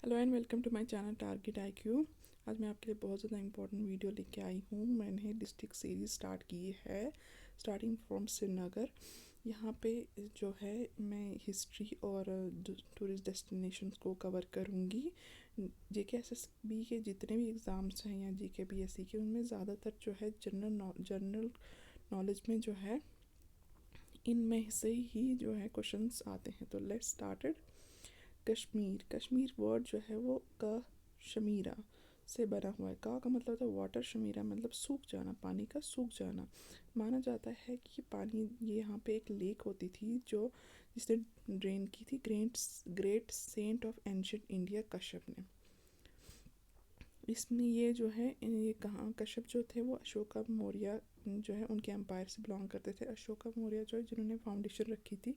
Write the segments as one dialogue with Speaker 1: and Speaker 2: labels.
Speaker 1: Hello and welcome to my channel target IQ. आज मैं आपके लिए बहुत ज़्यादा इंपॉर्टेंट वीडियो लेके आई हूँ। मैंने डिस्ट्रिक्ट सीरीज़ स्टार्ट की है स्टार्टिंग फ्रॉम श्रीनगर। यहाँ पे जो है मैं हिस्ट्री और टूरिस्ट डेस्टिनेशंस को कवर करूँगी। JKSSB के जितने भी एग्ज़ाम्स हैं या JKPSC के, उनमें ज़्यादातर जो है जनरल नॉलेज में जो है इनमें से ही जो है क्वेश्चंस आते हैं। तो लेट्स स्टार्टेड। कश्मीर वर्ड जो है वो शमीरा से बना हुआ है। का मतलब होता है वाटर, शमीरा मतलब सूख जाना, पानी का सूख जाना। माना जाता है कि ये पानी, ये यहाँ पे एक लेक होती थी जो जिसने ड्रेन की थी great saint of ancient India Kashyap ने। इसमें ये जो है ये कहाँ कश्यप जो थे वो अशोका मौर्य जो है उनके एम्पायर से बिलोंग करते थे। अशोका मौर्य जो है जिन्होंने फाउंडेशन रखी थी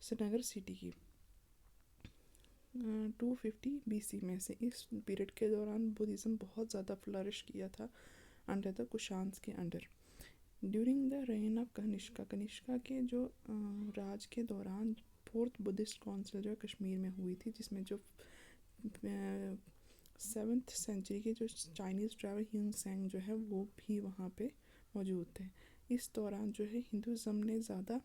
Speaker 1: श्रीनगर सिटी की 250 BC में से। इस पीरियड के दौरान बुद्धिज़्म बहुत ज़्यादा फ्लरिश किया था अंडर द कुशान्स के under. During the reign of Kanishka के जो राज के दौरान फोर्थ बुद्धिस्ट काउंसिल जो है कश्मीर में हुई थी, जिसमें जो 7th सेंचुरी के जो चाइनीज़ ट्रैवल ह्यूंग सेंग जो है वो भी वहाँ पे मौजूद थे। इस दौरान जो है हिंदुज़म ने ज़्यादा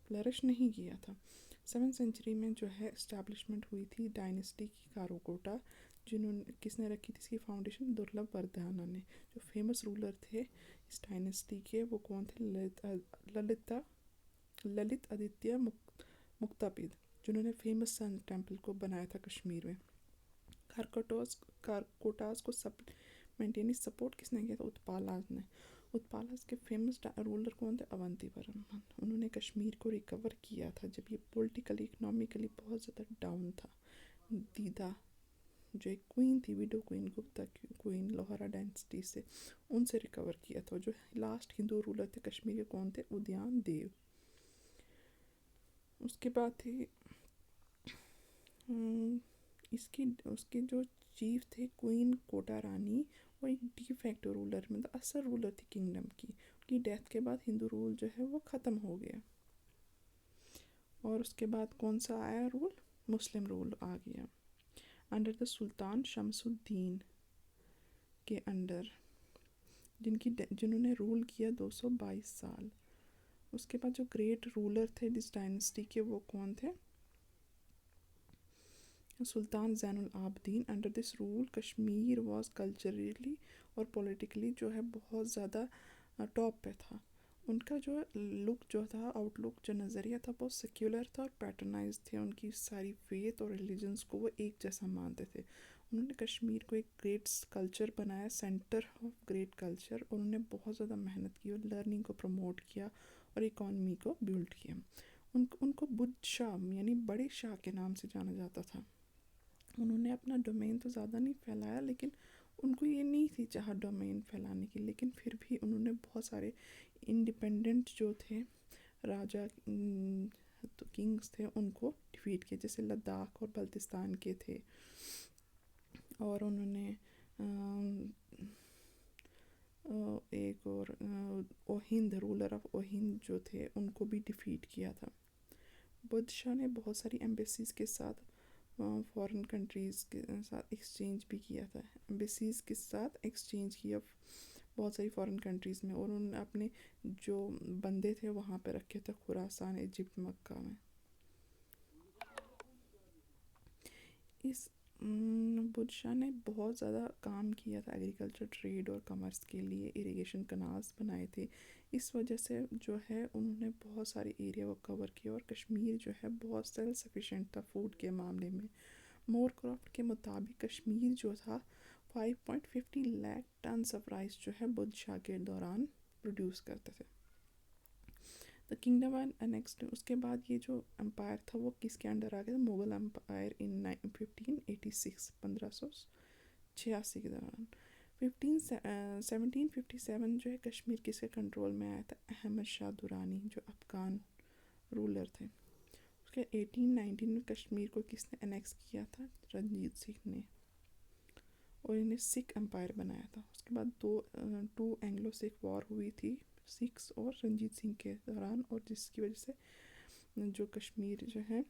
Speaker 1: फ्लरिश नहीं किया था। 7th सेंचुरी में जो है इस्टेब्लिशमेंट हुई थी डायनेस्टी की कारोकोटा, जिन्होंने किसने रखी थी इसकी फाउंडेशन? दुर्लभ वर्धना ने। जो फेमस रूलर थे इस डायनेस्टी के वो कौन थे? ललित आदित्य मुक्तापिद, जिन्होंने फेमस सन टेम्पल को बनाया था कश्मीर में। कारकोटास को मेंटेन सपोर्ट किसने किया था? उत्पालास ने। उत्पालास के फेमस रूलर कौन थे? अवंतीवर्मन। उन्होंने कश्मीर को रिकवर किया था जब ये पॉलिटिकली इकोनॉमिकली बहुत ज़्यादा डाउन था। दीदा जो एक क्वीन थी, window queen, Gupta queen, Lohara dynasty से, उनसे रिकवर किया था। जो लास्ट हिंदू रूलर थे कश्मीर के कौन थे? उदयन देव। उसके बाद थे उसके जो चीफ थे क्वीन कोटा रानी। वो एक डी फैक्टो रूलर मतलब असल रूलर थी किंगडम की। उनकी डेथ के बाद हिंदू रूल जो है वो ख़त्म हो गया। और उसके बाद कौन सा आया रूल? मुस्लिम रूल आ गया अंडर द सुल्तान शमसुद्दीन के अंडर, जिन्होंने रूल किया 222 साल। उसके बाद जो ग्रेट रूलर थे इस डायनेस्टी के वो कौन थे? Sultan Zainul Abidin. Under this rule Kashmir was culturally और पॉलिटिकली जो है बहुत ज़्यादा टॉप पे था। उनका जो लुक जो था, आउटलुक जो नज़रिया था, बहुत सेक्युलर था और पैटर्नाइज थे। उनकी सारी फेथ और रिलीजन्स को वो एक जैसा मानते थे। उन्होंने कश्मीर को एक ग्रेट कल्चर बनाया, सेंटर ऑफ ग्रेट कल्चर। उन्होंने बहुत ज़्यादा मेहनत की और लर्निंग को प्रमोट किया और इकॉनमी को बिल्ड किया। उनको बुद्ध शाह यानी बड़े शाह के नाम से जाना जाता था। उन्होंने अपना डोमेन तो ज़्यादा नहीं फैलाया, लेकिन उनको ये नहीं थी चाह डोमेन फैलाने की, लेकिन फिर भी उन्होंने बहुत सारे इंडिपेंडेंट जो थे राजा तो किंग्स थे उनको डिफीट किया, जैसे लद्दाख और बल्तिस्तान के थे। और उन्होंने एक और ओहिंद, रूलर ऑफ ओहिंद जो थे उनको भी डिफीट किया था। बुद्ध शाह ने बहुत सारी एम्बेसीज के साथ फॉरेन कंट्रीज़ के साथ एक्सचेंज भी किया था। एम्बेसीज़ के साथ एक्सचेंज किया बहुत सारी फॉरेन कंट्रीज़ में, और उन्होंने अपने जो बंदे थे वहाँ पे रखे थे खुरासान, इजिप्ट, मक्का में। इस बुद्ध शाह ने बहुत ज़्यादा काम किया था एग्रीकल्चर, ट्रेड और कमर्स के लिए। इरिगेशन कनाल्स बनाए थे। इस वजह से जो है उन्होंने बहुत सारे एरिया को कवर किया और कश्मीर जो है बहुत सेल्फ सफिशेंट था फूड के मामले में। मोरक्राफ्ट के मुताबिक कश्मीर जो था 5.50 लाख टन ऑफ राइस जो है बुद्ध शाह के दौरान प्रोड्यूस करते थे। द किंगडम एंड नेक्स्ट उसके बाद ये जो एम्पायर था वो किसके अंडर आ गया था? मुगल एम्पायर इन 1586 के दौरान। 1757 जो है कश्मीर किसके कंट्रोल में आया था? अहमद शाह दुरानी, जो अफगान रूलर थे। उसके 1819 में कश्मीर को किसने अनेक्स किया था? रंजीत सिंह ने, और इन्हें सिख एम्पायर बनाया था। उसके बाद टू एंग्लो सिख वॉर हुई थी सिख्स और रंजीत सिंह के दौरान, और जिसकी वजह से जो कश्मीर जो है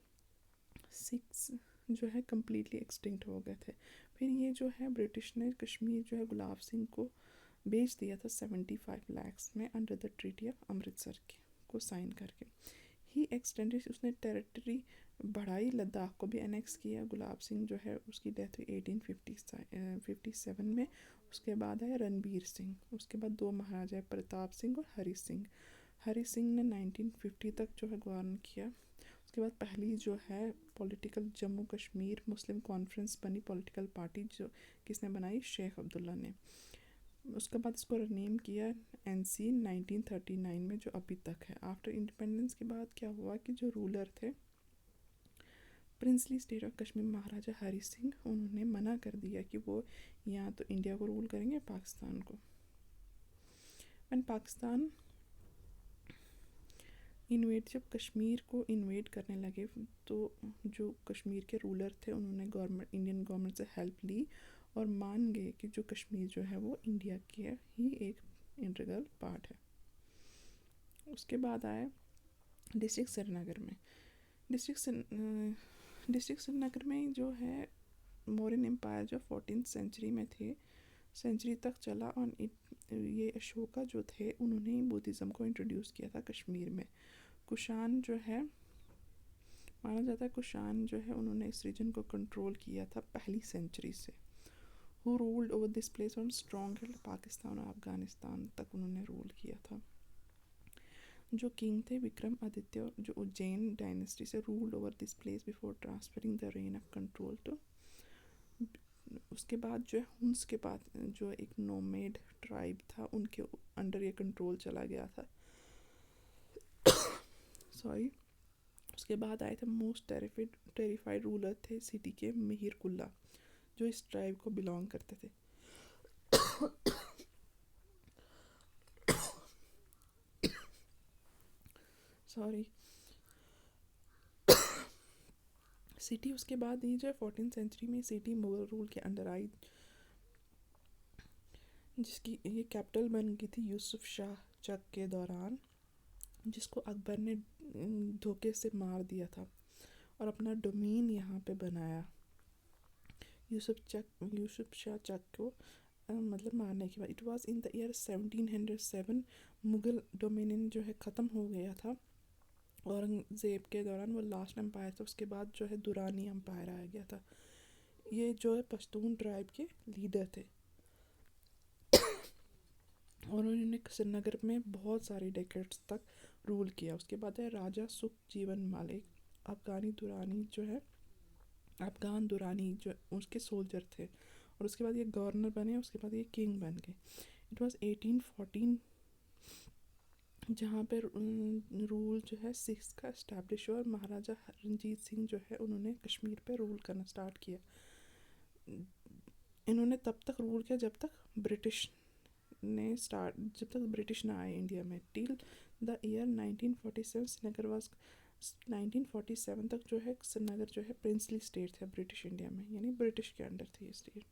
Speaker 1: सिख्स जो है कम्प्लीटली एक्सटिंक्ट हो गए थे। फिर ये जो है ब्रिटिश ने कश्मीर जो है गुलाब सिंह को बेच दिया था 75 लाख में under the treaty of Amritsar के को साइन करके। ही एक्सटेंडेड, उसने टेरिटरी बढ़ाई, लद्दाख को भी एनेक्स किया। गुलाब सिंह जो है उसकी डेथ हुई 1857 में। उसके बाद आया रणबीर सिंह, उसके बाद दो महाराजा प्रताप सिंह और हरी सिंह। हरी सिंह ने 1950 तक जो है गवर्न किया। उसके बाद पहली जो है पॉलिटिकल जम्मू कश्मीर मुस्लिम कॉन्फ्रेंस बनी पॉलिटिकल पार्टी, जो किसने बनाई, शेख अब्दुल्ला ने। उसके बाद इसको रिनेम किया एनसी 1939 में, जो अभी तक है। आफ्टर इंडिपेंडेंस के बाद क्या हुआ कि जो रूलर थे प्रिंसली स्टेट ऑफ कश्मीर महाराजा हरी सिंह, उन्होंने मना कर दिया कि वो या तो इंडिया को रूल करेंगे पाकिस्तान को। एंड पाकिस्तान जब कश्मीर को इन्वेड करने लगे तो जो कश्मीर के रूलर थे उन्होंने इंडियन गवर्नमेंट से हेल्प ली और मान गए कि जो कश्मीर जो है वो इंडिया की ही एक इंटीग्रल पार्ट है। उसके बाद आए डिस्ट्रिक्ट श्रीनगर में। डिस्ट्रिक्ट श्रीनगर में जो है मौर्यन एम्पायर जो 14th सेंचुरी में थे, सेंचुरी तक चला। और ये अशोका जो थे उन्होंने बुद्धिज़्म को इंट्रोड्यूस किया था कश्मीर में। कुषाण जो है माना जाता है, कुषाण जो है उन्होंने इस रीजन को कंट्रोल किया था पहली सेंचुरी से। Who ruled over this place from strong hill Pakistan और अफगानिस्तान तक उन्होंने रूल किया था। जो किंग थे विक्रम आदित्य, जो उज्जैन डायनेस्टी से ruled over this place before transferring the reign of control to. उसके बाद जो है हुंस के बाद जो एक नोमेड ट्राइब था उनके अंडर ये कंट्रोल चला गया था। सॉरी। उसके बाद आए थे मोस्ट टेरिफाइड रूलर थे सिटी के मिहिर कुल्ला, जो इस ट्राइब को बिलोंग करते थे। सॉरी। सिटी उसके बाद ये जो है 14th सेंचुरी में सिटी मुगल रूल के अंडर आई, जिसकी ये कैपिटल बन गई थी यूसुफ शाह चक के दौरान, जिसको अकबर ने धोखे से मार दिया था और अपना डोमेन यहाँ पे बनाया। यूसुफ शाह चक को मतलब मारने के बाद it was in the year 1707 Mughal dominion जो है ख़त्म हो गया था। औरंगज़ेब के दौरान वो लास्ट एम्पायर था। उसके बाद जो है दुरानी एम्पायर आ गया था। ये जो है पश्तून ट्राइब के लीडर थे और उन्होंने श्रीनगर में बहुत सारे डेकेड्स तक रूल किया। उसके बाद है राजा सुख जीवन मालिक, अफगान दुरानी जो उसके सोल्जर थे। और उसके बाद ये गवर्नर बने, उसके बाद ये किंग बन गए। इट वाज 1814 जहाँ पे रूल जो है सिक्स का इस्टेब्लिश हुआ और महाराजा रणजीत सिंह जो है उन्होंने कश्मीर पे रूल करना स्टार्ट किया। इन्होंने तब तक रूल किया जब तक ब्रिटिश ना आए इंडिया में। Till the year 1947 Srinagar was 1947 तक जो है श्रीनगर जो है प्रिंसली स्टेट था ब्रिटिश इंडिया में, यानी ब्रिटिश के अंडर थी ये स्टेट।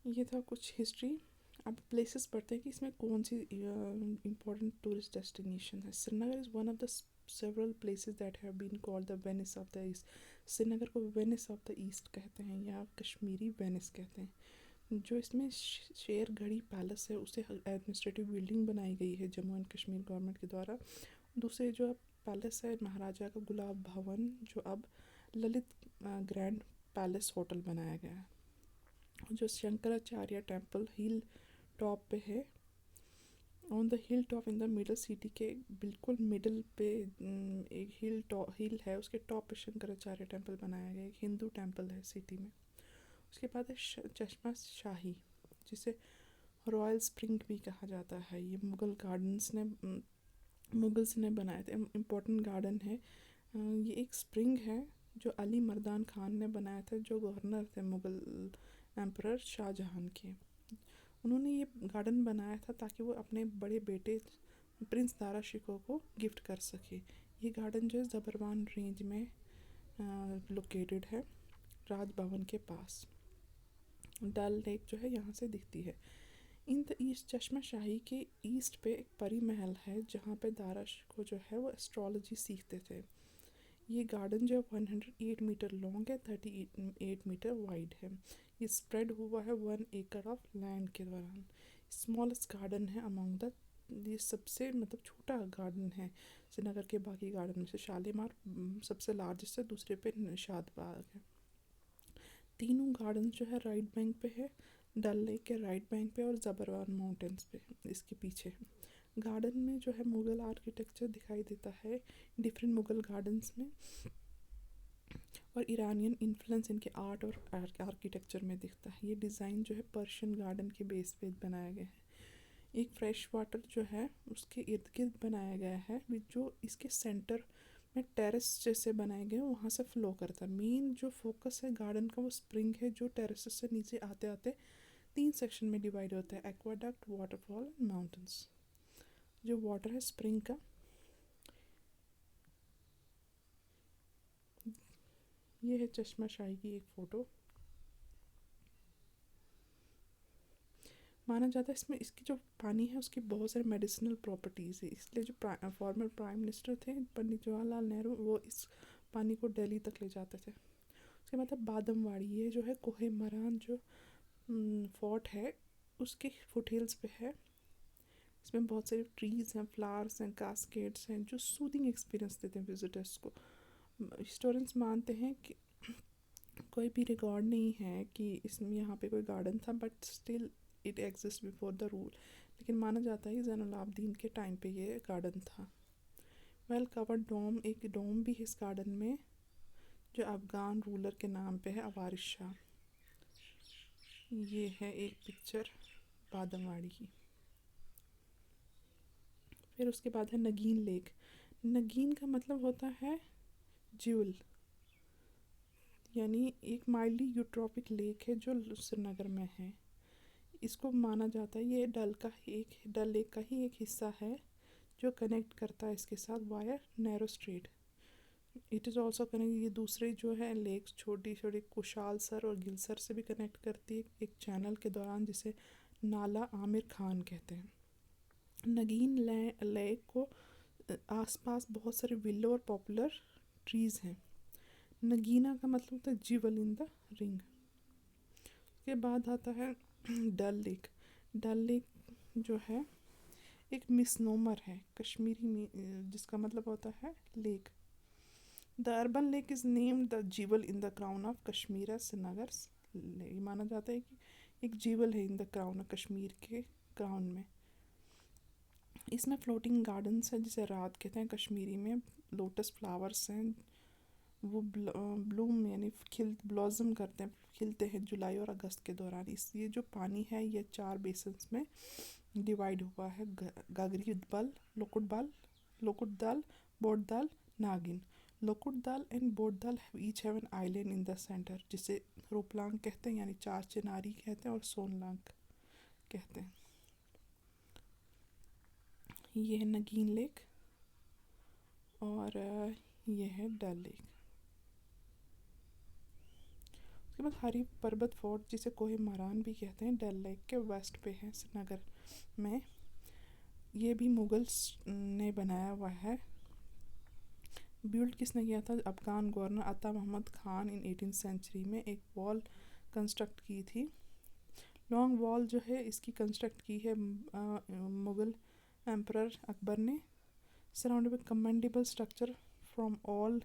Speaker 1: ये था कुछ हिस्ट्री। अब प्लेसेस पढ़ते हैं कि इसमें कौन सी इम्पोर्टेंट टूरिस्ट डेस्टिनेशन है। Srinagar is one of the several places that have been called the Venice of the East. Srinagar को वेनिस ऑफ द ईस्ट कहते हैं या कश्मीरी वेनिस कहते हैं। जो इसमें शेर घड़ी पैलेस है उसे एडमिनिस्ट्रेटिव बिल्डिंग बनाई गई है जम्मू एंड कश्मीर गवर्नमेंट के द्वारा। दूसरे जो पैलेस है महाराजा का गुलाब भवन, जो अब ललित ग्रैंड पैलेस होटल बनाया गया है। जो शंकराचार्य टेम्पल हिल टॉप पे है, on the hill top in the middle, city के बिल्कुल मिडल पे एक हिल है, उसके टॉप पे शंकराचार्य टेम्पल बनाया गया, एक हिंदू टेम्पल है सिटी में। उसके बाद है चश्मा शाही, जिसे रॉयल स्प्रिंग भी कहा जाता है। ये मुगल्स ने बनाया था, इम्पोर्टेंट गार्डन है। ये एक स्प्रिंग है जो अली मर्दान खान ने बनाया था, जो गवर्नर थे मुगल एम्परर शाहजहां के। उन्होंने ये गार्डन बनाया था ताकि वो अपने बड़े बेटे प्रिंस दारा शिकोह को गिफ्ट कर सके। ये गार्डन जो है ज़बरवान रेंज में लोकेटेड है, राजभवन के पास। डल लेक जो है यहाँ से दिखती है। इन द ईस्ट चश्मा शाही के ईस्ट पे एक परी महल है जहाँ पे दारा शिकोह जो है वो एस्ट्रोलॉजी सीखते थे। ये गार्डन जो है 108 मीटर लॉन्ग है, 38 मीटर वाइड है। ये स्प्रेड हुआ है 1 एकड़ ऑफ लैंड के दौरान। स्मॉलेस्ट गार्डन है अमंग द, ये सबसे मतलब छोटा गार्डन है श्रीनगर के बाकी गार्डन में से। शालीमार सबसे लार्जेस्ट है, दूसरे पे निशाद बाग है। तीनों गार्डन जो है राइट बैंक पे है, डल लेक के राइट बैंक पे और ज़बरवान माउंटेन्स पे इसके पीछे है। गार्डन में जो है मुग़ल आर्किटेक्चर दिखाई देता है डिफरेंट मुग़ल गार्डन्स में, और ईरानियन इन्फ्लुएंस इनके आर्ट और आर्किटेक्चर में दिखता है। ये डिज़ाइन जो है पर्शियन गार्डन के बेस पे बनाया गया है। एक फ्रेश वाटर जो है उसके इर्द गिर्द बनाया गया है, जो इसके सेंटर में टेरेस जैसे बनाए गए वहाँ से फ्लो करता है। मेन जो फोकस है गार्डन का वो स्प्रिंग है, जो टेरेस से नीचे आते आते 3 सेक्शन में डिवाइड होता है, एक्वाडक्ट, वाटरफॉल एंड माउंटेन्स। जो वाटर है स्प्रिंग का, ये है चश्मा शाही की एक फ़ोटो। माना जाता है इसमें इसकी जो पानी है उसकी बहुत सारी मेडिसिनल प्रॉपर्टीज़ है, इसलिए जो फॉर्मर प्राइम मिनिस्टर थे पंडित जवाहरलाल नेहरू, वो इस पानी को दिल्ली तक ले जाते थे। उसके बाद है बादमवाड़ी, ये जो है कोहे मरान जो फोर्ट है उसके फुटहिल्स पे है। इसमें बहुत सारे ट्रीज़ हैं, फ्लावर्स हैं, कास्केड्स हैं, जो सूदिंग एक्सपीरियंस देते हैं विजिटर्स को। हिस्टोरियंस मानते हैं कि कोई भी रिकॉर्ड नहीं है कि इसमें यहाँ पे कोई गार्डन था, but still it exist before the rule. लेकिन माना जाता है ज़ैनुल आबदीन के टाइम पे ये गार्डन था। वेल कवर्ड डोम, एक डोम भी है इस गार्डन में जो अफ़गान रूलर के नाम पे है, अवारिस शाह। ये है एक पिक्चर बादमवाड़ी की। फिर उसके बाद है नगीन लेक। नगीन का मतलब होता है ज्यूल, यानी एक माइल्डली यूट्रॉपिक लेक है जो श्रीनगर में है। इसको माना जाता है ये डल लेक का ही एक हिस्सा है जो कनेक्ट करता है इसके साथ via narrow straight. It is also connect, ये दूसरे जो है लेक्स छोटी छोटी कुशाल सर और गिलसर से भी कनेक्ट करती है एक चैनल के दौरान, जिसे नाला आमिर खान कहते हैं। नगीन लेक को आसपास बहुत सारे विलो और पॉपुलर ट्रीज़ हैं। नगीना का मतलब होता है ज्वेल इन द रिंग। उसके बाद आता है डल लेक। डल लेक जो है एक मिसनोमर है कश्मीरी में, जिसका मतलब होता है lake. The urban lake is named the jewel in the crown of Kashmir Srinagar. ये माना जाता है कि एक जीवल है इन द क्राउन कश्मीर के क्राउन में। इसमें फ्लोटिंग गार्डन्स है जिसे रात कहते हैं कश्मीरी में। लोटस फ्लावर्स हैं, वो ब्लूम यानी ब्लॉसम करते हैं, खिलते हैं जुलाई और अगस्त के दौरान। इस ये जो पानी है ये 4 बेसन्स में डिवाइड हुआ है, गागरी दल, लोकुट दल, बोट दल, नागिन। लोकुट दल एंड बोट दल each have an island in the centre, जिसे रोपलांग कहते हैं यानी 4 चिनारी कहते हैं, और सोनलांग कहते हैं। ये है नगीन लेक और ये है डल लेक। उसके बाद हरी पर्वत फोर्ट, जिसे कोहे मरान भी कहते हैं, डल लेक के वेस्ट पे है श्रीनगर में। ये भी मुगल्स ने बनाया हुआ है। बिल्ड किसने किया था? अफ़गान गवर्नर अता मोहम्मद खान इन 18th सेंचुरी में एक वॉल कंस्ट्रक्ट की थी। लॉन्ग वॉल जो है इसकी कंस्ट्रक्ट की है मुग़ल एम्परर अकबर ने। Surrounded with commendable structure from all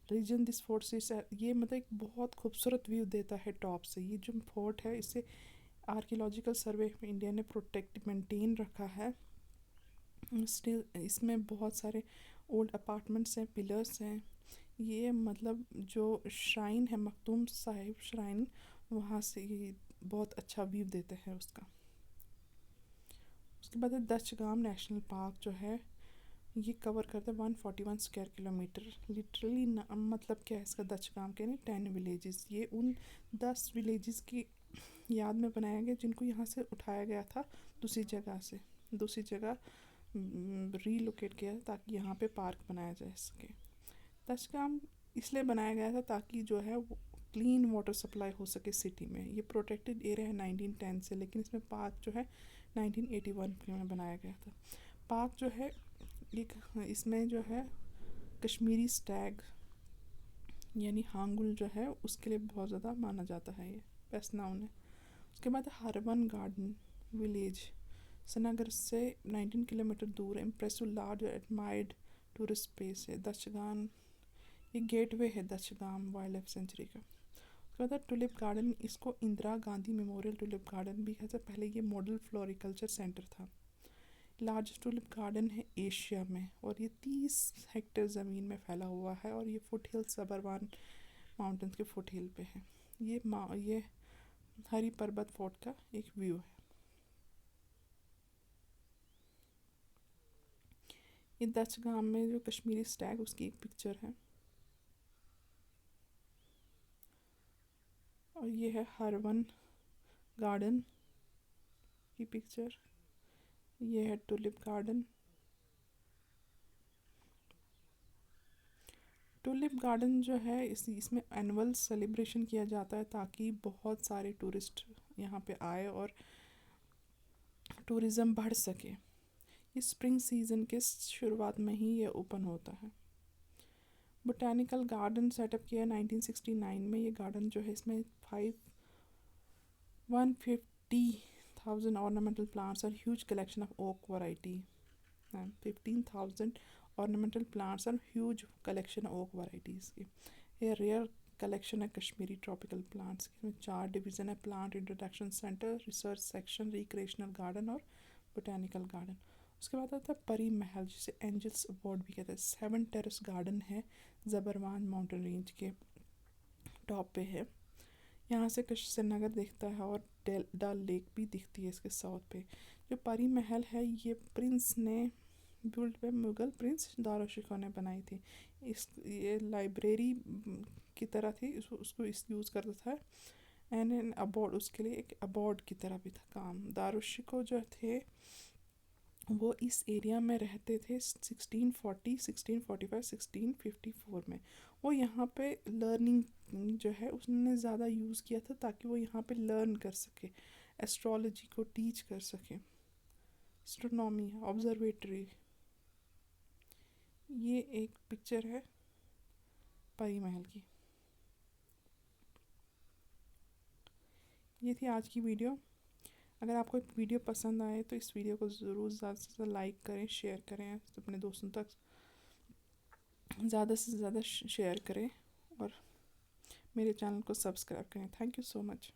Speaker 1: region this fort is, ये मतलब एक बहुत खूबसूरत व्यू देता है टॉप से। ये जो फोर्ट है इसे आर्कियोलॉजिकल सर्वे ऑफ इंडिया ने प्रोटेक्ट मेंटेन रखा है। स्टिल इसमें बहुत सारे ओल्ड अपार्टमेंट्स हैं, पिलर्स हैं। ये मतलब जो श्राइन है मखदूम साहिब श्राइन, वहाँ से ये बहुत अच्छा व्यू देते हैं उसका। उसके बाद दशगाम नेशनल पार्क जो है ये कवर करता है 141 स्क्वायर किलोमीटर। लिटरली मतलब क्या है इसका? दशगाम के नहीं 10 विलेजेस, ये उन 10 विलेजेस की याद में बनाया गया जिनको यहाँ से उठाया गया था दूसरी जगह रीलोकेट किया ताकि यहाँ पे पार्क बनाया जा सके। दशगाम इसलिए बनाया गया था ताकि जो है वो क्लीन वाटर सप्लाई हो सके सिटी में। ये प्रोटेक्टेड एरिया है 1910 से, लेकिन इसमें पार्क जो है 1981 में बनाया गया था। पार्क जो है एक, इसमें जो है कश्मीरी स्टैग यानी हांगुल जो है उसके लिए बहुत ज़्यादा माना जाता है, ये बेस्ट नाउन है। उसके बाद हरवन गार्डन विलेज श्रीनगर से 19 किलोमीटर दूर, impressive large admired tourist place है दशगान, ये गेटवे है दशगाम वाइल्ड लाइफ सेंचुरी का। उसके बाद टुलिप गार्डन, इसको Indira Gandhi memorial tulip garden भी कहते हैं, पहले ये मॉडल फ्लोरिकल्चर सेंटर था। लार्जेस्ट टुलिप गार्डन है एशिया में और ये 30 हेक्टेयर ज़मीन में फैला हुआ है और ये फुट हिल सबरवान माउंटेन्स के फुट हिल पे है। ये हरी पर्वत फोर्ट का एक व्यू है। ये दशगाम में जो कश्मीरी स्टैग उसकी एक पिक्चर है। और ये है हरवन गार्डन की पिक्चर, ये है टुलिप गार्डन। टुलिप गार्डन जो है इसमें एनुअल सेलिब्रेशन किया जाता है ताकि बहुत सारे टूरिस्ट यहाँ पे आए और टूरिज़्म बढ़ सके। ये स्प्रिंग सीज़न के शुरुआत में ही ये ओपन होता है। बोटैनिकल गार्डन सेटअप किया 1969 में। ये गार्डन जो है इसमें 150,000 ऑर्नामेंटल प्लांट्स और huge collection of oak variety, 15,000 ornamental plants और ह्यूज कलेक्शन ओक वैराइटीज़ की। ये रेयर कलेक्शन है कश्मीरी ट्रॉपिकल प्लांट्स की। इसमें 4 डिवीज़न है, plant introduction centre, research section, recreational garden और बोटैनिकल गार्डन। उसके बाद आता है परी महल, जिसे एंजल्स अवार्ड भी कहते हैं। 7 टेरेस गार्डन है, ज़बरवान माउंटेन रेंज के टॉप पे है। यहाँ से श्रीनगर दिखता है और डल लेक भी दिखती है इसके साउथ पे। जो परी महल है ये प्रिंस ने बिल्ड पे मुगल प्रिंस दारुशिकोह ने बनाई थी। ये लाइब्रेरी की तरह थी, उसको इस यूज़ करता था एंड एन अबॉर्ड, उसके लिए एक अबॉर्ड की तरह भी था काम। दारुशिकोह जो थे वो इस एरिया में रहते थे 1640, 1645, 1654 में। वो यहाँ पे लर्निंग जो है उसने ज़्यादा यूज़ किया था ताकि वो यहाँ पे लर्न कर सके, एस्ट्रोलॉजी को टीच कर सके, एस्ट्रोनॉमी, ऑब्जर्वेटरी। ये एक पिक्चर है परी महल की। ये थी आज की वीडियो। अगर आपको वीडियो पसंद आए तो इस वीडियो को ज़रूर ज़्यादा से ज़्यादा लाइक करें, शेयर करें, अपने दोस्तों तक ज़्यादा से ज़्यादा शेयर करें और मेरे चैनल को सब्सक्राइब करें। Thank you so much.